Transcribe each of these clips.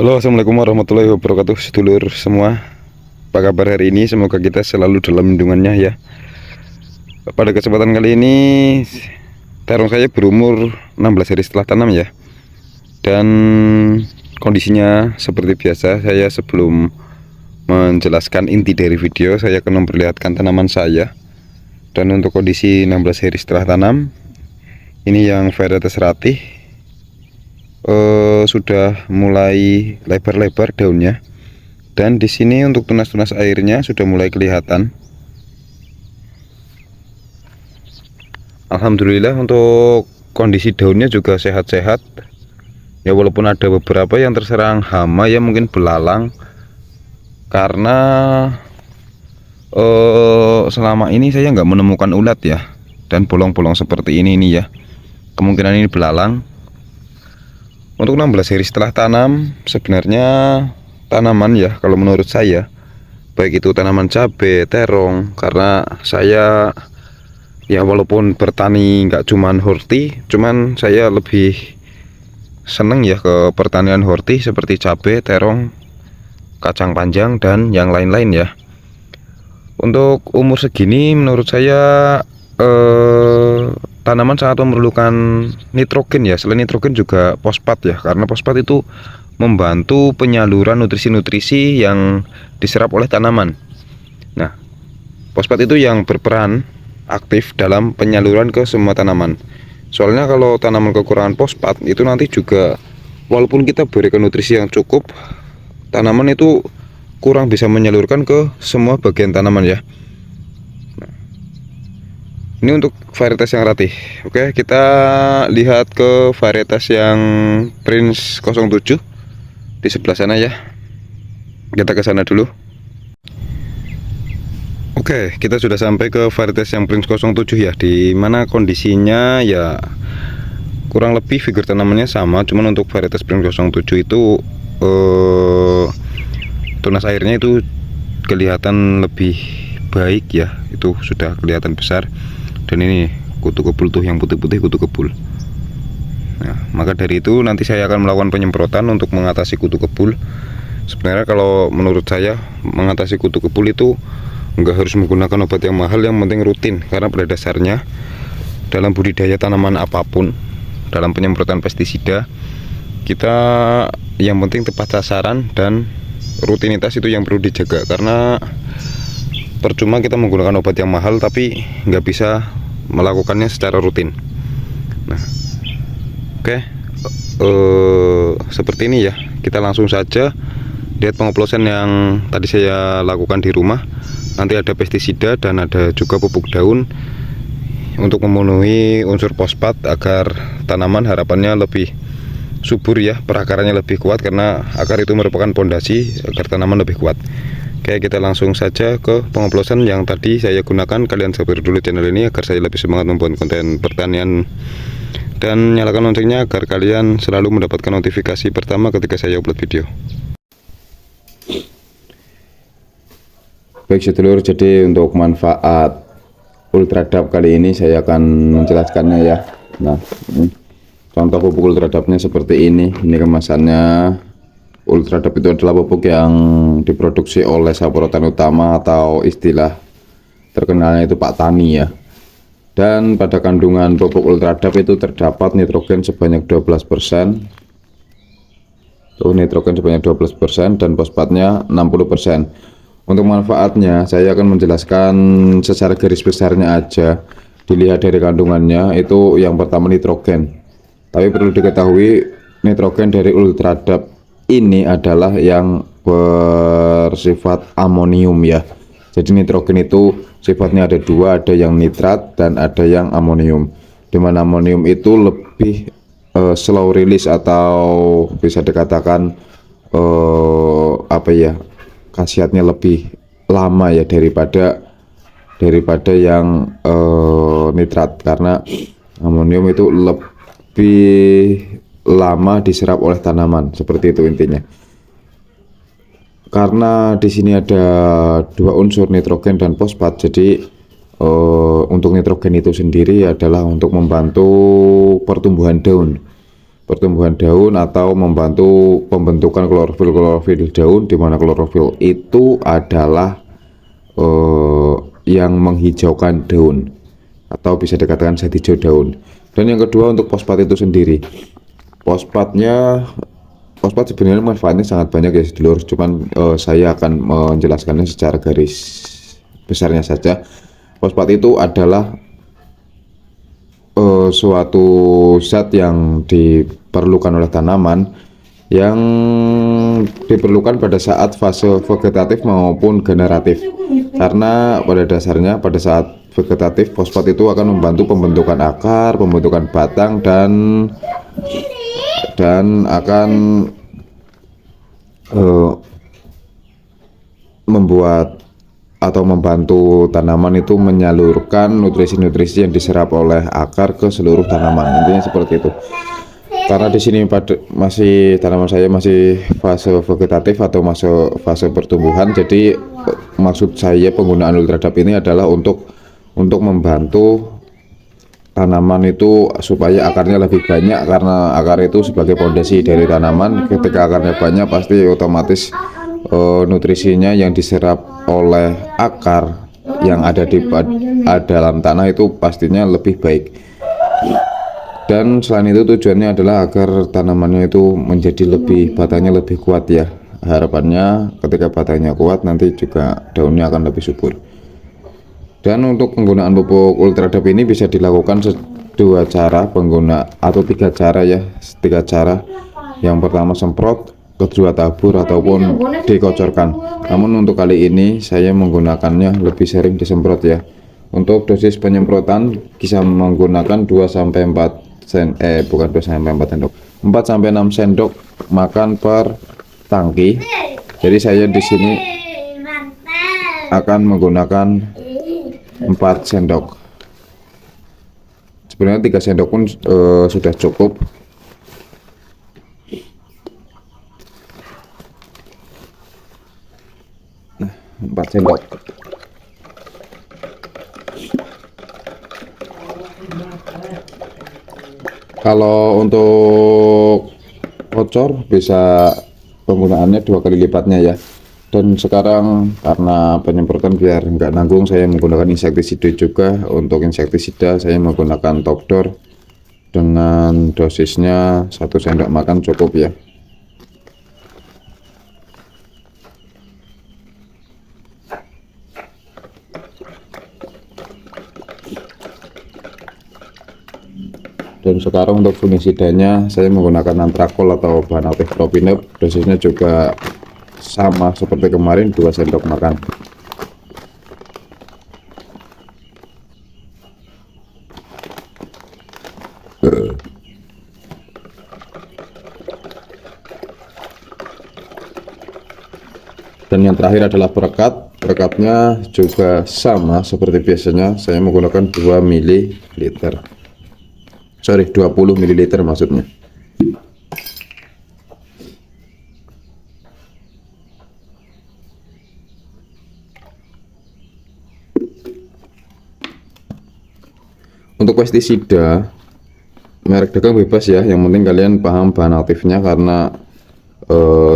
Halo, assalamualaikum warahmatullahi wabarakatuh, sedulur semua. Apa kabar hari ini? Semoga kita selalu dalam lindungannya ya. Pada kesempatan kali ini, terong saya berumur 16 hari setelah tanam ya. Dan kondisinya seperti biasa, saya sebelum menjelaskan inti dari video, saya akan memperlihatkan tanaman saya. Dan untuk kondisi 16 hari setelah tanam, ini yang varietas ratih, sudah mulai lebar-lebar daunnya, dan di sini untuk tunas-tunas airnya sudah mulai kelihatan. Alhamdulillah untuk kondisi daunnya juga sehat-sehat ya, walaupun ada beberapa yang terserang hama ya, mungkin belalang, karena selama ini saya nggak menemukan ulat ya, dan bolong-bolong seperti ini ya, kemungkinan ini belalang. Untuk 16 hari setelah tanam, sebenarnya tanaman ya, kalau menurut saya, baik itu tanaman cabai, terong, karena saya ya walaupun bertani nggak cuman horti, cuman saya lebih seneng ya ke pertanian horti seperti cabai, terong, kacang panjang, dan yang lain-lain ya. Untuk umur segini menurut saya tanaman sangat memerlukan nitrogen ya. Selain nitrogen juga fosfat ya, karena fosfat itu membantu penyaluran nutrisi-nutrisi yang diserap oleh tanaman. Nah, fosfat itu yang berperan aktif dalam penyaluran ke semua tanaman. Soalnya kalau tanaman kekurangan fosfat itu nanti juga, walaupun kita berikan nutrisi yang cukup, tanaman itu kurang bisa menyalurkan ke semua bagian tanaman ya. Ini untuk varietas yang ratih. Oke, kita lihat ke varietas yang Prince 07 di sebelah sana ya. Kita ke sana dulu. Oke, kita sudah sampai ke varietas yang Prince 07 ya, di mana kondisinya ya kurang lebih figur tanamannya sama, cuman untuk varietas Prince 07 itu tunas airnya itu kelihatan lebih baik ya, itu sudah kelihatan besar. Dan ini kutu kebul tuh, yang putih-putih kutu kebul. Nah, maka dari itu nanti saya akan melakukan penyemprotan untuk mengatasi kutu kebul. Sebenarnya kalau menurut saya mengatasi kutu kebul itu nggak harus menggunakan obat yang mahal, yang penting rutin. Karena pada dasarnya dalam budidaya tanaman apapun, dalam penyemprotan pestisida, kita yang penting tepat sasaran dan rutinitas itu yang perlu dijaga. Karena percuma kita menggunakan obat yang mahal tapi nggak bisa melakukannya secara rutin. Nah, oke, seperti ini ya. Kita langsung saja lihat pengoplosan yang tadi saya lakukan di rumah. Nanti ada pestisida dan ada juga pupuk daun untuk memenuhi unsur fosfat agar tanaman harapannya lebih subur ya, perakarannya lebih kuat, karena akar itu merupakan pondasi agar tanaman lebih kuat. Oke, kita langsung saja ke pengoplosan yang tadi saya gunakan. Kalian sabar dulu channel ini agar saya lebih semangat membuat konten pertanian, dan nyalakan loncengnya agar kalian selalu mendapatkan notifikasi pertama ketika saya upload video. Baik sedulur, jadi untuk manfaat ultradap kali ini saya akan menjelaskannya ya. Nah, ini contoh pupuk ultradapnya seperti ini. Ini kemasannya. Ultradap itu adalah pupuk yang diproduksi oleh Sapura Tani Utama, atau istilah terkenalnya itu Pak Tani ya. Dan pada kandungan pupuk ultradap itu terdapat nitrogen sebanyak 12%. Tuh, nitrogen sebanyak 12% dan fosfatnya 60%. Untuk manfaatnya saya akan menjelaskan secara garis besarnya aja. Dilihat dari kandungannya itu, yang pertama nitrogen. Tapi perlu diketahui nitrogen dari ultradap ini adalah yang bersifat amonium ya. Jadi nitrogen itu sifatnya ada dua, ada yang nitrat dan ada yang amonium. Dimana amonium itu lebih slow release, atau bisa dikatakan apa ya, khasiatnya lebih lama ya daripada yang nitrat, karena amonium itu lebih lama diserap oleh tanaman, seperti itu intinya. Karena di sini ada dua unsur, nitrogen dan fosfat, jadi untuk nitrogen itu sendiri adalah untuk membantu pertumbuhan daun. pertumbuhan daun atau membantu pembentukan klorofil daun, di mana klorofil itu adalah yang menghijaukan daun atau bisa dikatakan zat hijau daun. Dan yang kedua untuk fosfat itu sendiri, fosfat sebenarnya manfaatnya sangat banyak ya sedulur, cuman saya akan menjelaskannya secara garis besarnya saja. Fosfat itu adalah suatu zat yang diperlukan oleh tanaman, yang diperlukan pada saat fase vegetatif maupun generatif, karena pada dasarnya pada saat vegetatif fosfat itu akan membantu pembentukan akar, pembentukan batang, dan akan membuat atau membantu tanaman itu menyalurkan nutrisi-nutrisi yang diserap oleh akar ke seluruh tanaman. Intinya seperti itu. Karena di sini tanaman saya masih fase vegetatif atau fase pertumbuhan, jadi maksud saya penggunaan Ultradap ini adalah untuk membantu tanaman itu supaya akarnya lebih banyak, karena akar itu sebagai fondasi dari tanaman. Ketika akarnya banyak, pasti otomatis nutrisinya yang diserap oleh akar yang ada di dalam tanah itu pastinya lebih baik. Dan selain itu tujuannya adalah agar tanamannya itu menjadi batangnya lebih kuat ya. Harapannya ketika batangnya kuat, nanti juga daunnya akan lebih subur. Dan untuk penggunaan pupuk Ultradap ini bisa dilakukan tiga cara ya. Yang pertama semprot, kedua tabur, ataupun dikocorkan. Namun untuk kali ini saya menggunakannya lebih sering disemprot ya. Untuk dosis penyemprotan bisa menggunakan 2-4 sendok, 4-6 sendok makan per tangki. Jadi saya di sini akan menggunakan 4 sendok. Sebenarnya 3 sendok pun sudah cukup. Nah, 4 sendok. Kalau untuk kocor bisa penggunaannya 2 kali lipatnya ya. Dan sekarang karena penyemprotan biar nggak nanggung, saya menggunakan insektisida juga. Untuk insektisida saya menggunakan Topdor dengan dosisnya 1 sendok makan cukup ya. Dan sekarang untuk fungisidanya saya menggunakan Antrakol atau bahan aktif Propinep, dosisnya juga sama seperti kemarin, 2 sendok makan. Dan yang terakhir adalah perekat. Perekatnya juga sama seperti biasanya, saya menggunakan 2 ml. 20 ml maksudnya. Untuk pestisida merek dagang bebas ya, yang penting kalian paham bahan aktifnya, karena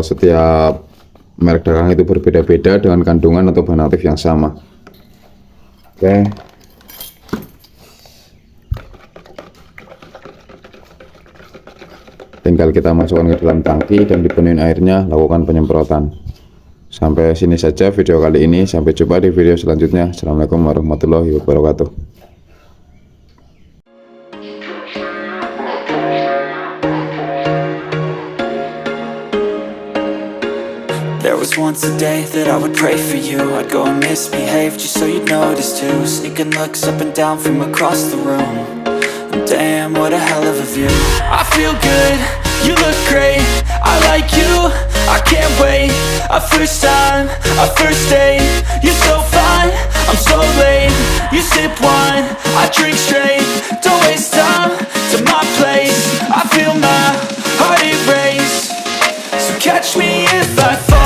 setiap merek dagang itu berbeda-beda dengan kandungan atau bahan aktif yang sama. Oke. Tinggal kita masukkan ke dalam tangki dan dipenuhi airnya, lakukan penyemprotan. Sampai sini saja video kali ini, sampai jumpa di video selanjutnya. Assalamualaikum warahmatullahi wabarakatuh. There was once a day that I would pray for you. I'd go and misbehave just so you'd notice too. Sneaking looks up and down from across the room. Damn, what a hell of a view. I feel good, you look great. I like you, I can't wait. A first time, a first date. You're so fine, I'm so late. You sip wine, I drink straight. Don't waste time to my place. I feel my heart erase. So catch me if I fall.